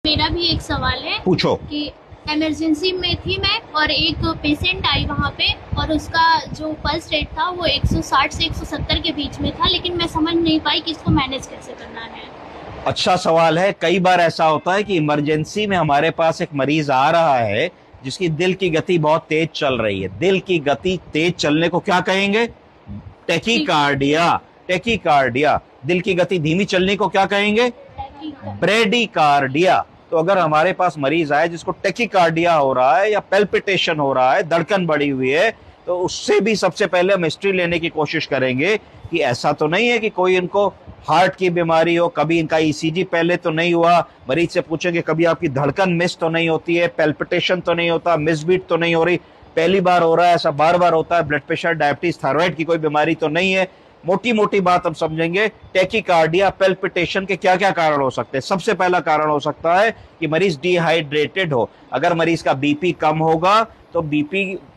मेरा भी एक सवाल है पूछो। कि इमरजेंसी में थी मैं और एक पेशेंट आई वहाँ पे और उसका जो पल्स रेट था वो 160 से 170 के बीच में था, लेकिन मैं समझ नहीं पाई कि इसको मैनेज कैसे करना है। अच्छा सवाल है। कई बार ऐसा होता है कि इमरजेंसी में हमारे पास एक मरीज आ रहा है जिसकी दिल की गति बहुत तेज चल रही है। दिल की गति तेज चलने को क्या कहेंगे? टेकीकार्डिया। टेकीकार्डिया। दिल की गति धीमी चलने को क्या कहेंगे? ब्रेडिकार्डिया। तो अगर हमारे पास मरीज आए जिसको टेकीकार्डिया हो रहा है या पेल्पिटेशन हो रहा है, धड़कन बढ़ी हुई है, तो उससे भी सबसे पहले हम हिस्ट्री लेने की कोशिश करेंगे कि ऐसा तो नहीं है कि कोई इनको हार्ट की बीमारी हो, कभी इनका ईसीजी पहले तो नहीं हुआ। मरीज से पूछेंगे कभी आपकी धड़कन मिस तो नहीं होती है, पेल्पिटेशन तो नहीं होता, मिसबीट तो नहीं हो रही, पहली बार हो रहा है, ऐसा बार बार होता है, ब्लड प्रेशर, डायबिटीज, थायराइड की कोई बीमारी तो नहीं है। मोटी मोटी बात हम समझेंगे टेकीकार्डिया पेल्पिटेशन के क्या क्या कारण हो सकते हैं। सबसे पहला कारण हो सकता है कि मरीज डिहाइड्रेटेड हो। अगर मरीज का बीपी कम होगा तो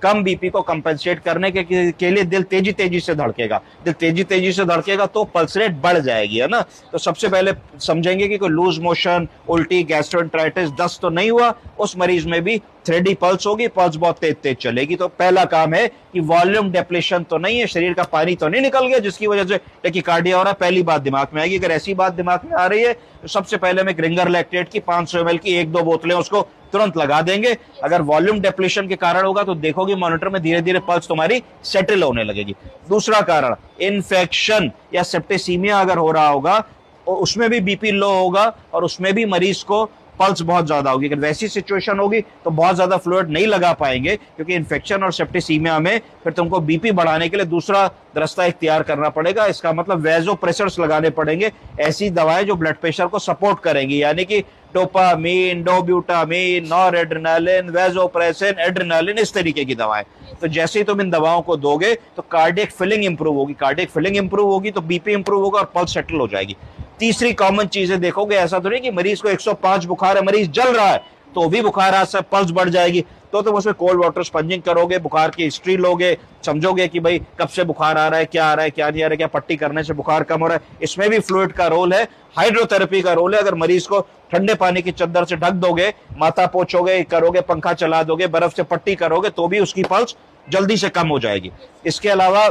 कम बीपी को कंपेंसेट करने के लिए दिल तेजी तेजी से धड़केगा। दिल तेजी तेजी से धड़केगा तो पल्स रेट बढ़ जाएगी, है ना। तो सबसे पहले समझेंगे कि कोई लूज मोशन, उल्टी, गैस्ट्रोएंटेराइटिस, दस्त तो नहीं हुआ। उस मरीज में भी 3D पल्स होगी, पल्स बहुत तेज तेज चलेगी। तो पहला काम है कि वॉल्यूम डेप्लेशन तो नहीं है, शरीर का पानी तो नहीं निकल गया जिसकी वजह से टेकीकार्डिया हो रहा है। पहली बात दिमाग में आएगी। अगर ऐसी बात दिमाग में आ रही है तो सबसे पहले हम एक रिंगर लैक्टेट की 500 ml की 1-2 बोतलें उसको तुरंत लगा देंगे। अगर वॉल्यूम डेप्लेशन के कारण होगा तो देखोगे मॉनिटर में धीरे धीरे पल्स तुम्हारी सेटल होने लगेगी। दूसरा कारण, इन्फेक्शन या सेप्टिसीमिया अगर हो रहा होगा और उसमें भी बीपी लो होगा और उसमें भी मरीज को पल्स बहुत ज्यादा होगी। अगर वैसी सिचुएशन होगी तो बहुत ज्यादा फ्लूइड नहीं लगा पाएंगे, क्योंकि इन्फेक्शन और सेप्टिसीमिया में फिर तुमको बीपी बढ़ाने के लिए दूसरा रास्ता इख्तियार करना पड़ेगा। इसका मतलब वेजोप्रेसर्स लगाने पड़ेंगे, ऐसी दवाएं जो ब्लड प्रेशर को सपोर्ट करेंगी, यानी कि डोपामीन, डोब्यूटामीन, नॉरएड्रेनालिन, वेजोप्रेसिन, एड्रेनालिन, इस तरीके की दवाएं। तो जैसे ही तुम इन दवाओं को दोगे तो कार्डियक फिलिंग इंप्रूव होगी। कार्डियक फिलिंग इंप्रूव होगी तो बीपी इंप्रूव होगा और पल्स सेटल हो जाएगी। तीसरी कॉमन चीजें देखोगे, ऐसा तो नहीं कि मरीज को 105 बुखार है, मरीज जल रहा है तो भी बुखार आ सकता है, पल्स बढ़ जाएगी। तो तुम उसमें कोल्ड वाटर स्पंजिंग करोगे, बुखार की हिस्ट्री लोगे, समझोगे कि भाई कब से बुखार आ रहा है, क्या आ रहा है, क्या नहीं आ रहा है, क्या पट्टी करने से बुखार कम हो रहा है। इसमें भी फ्लूइड का रोल है, हाइड्रोथेरेपी का रोल है। अगर मरीज को ठंडे पानी की चद्दर से ढक दोगे, माथा पोछोगे, करोगे, पंखा चला दोगे, बर्फ से पट्टी करोगे तो भी उसकी पल्स जल्दी से कम हो जाएगी। इसके अलावा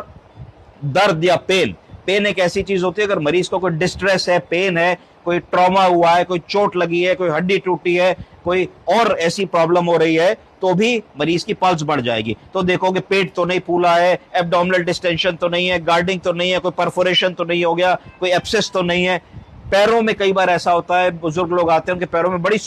दर्द या पेन, पेन एक ऐसी चीज होती है, अगर मरीज को कोई डिस्ट्रेस है, पेन है, कोई ट्रॉमा हुआ है, कोई चोट लगी है, कोई हड्डी टूटी है, कोई और ऐसी प्रॉब्लम हो रही है तो भी मरीज की पल्स बढ़ जाएगी। तो देखोगे पेट तो नहीं फूला है, एब्डोमिनल डिस्टेंशन तो नहीं है, गार्डिंग तो नहीं है, कोई परफोरेशन तो नहीं हो गया, कोई एब्सेस तो नहीं है। पैरों में कई बार ऐसा होता है, बुजुर्ग लोग आते हैं उनके पैरों में बड़ी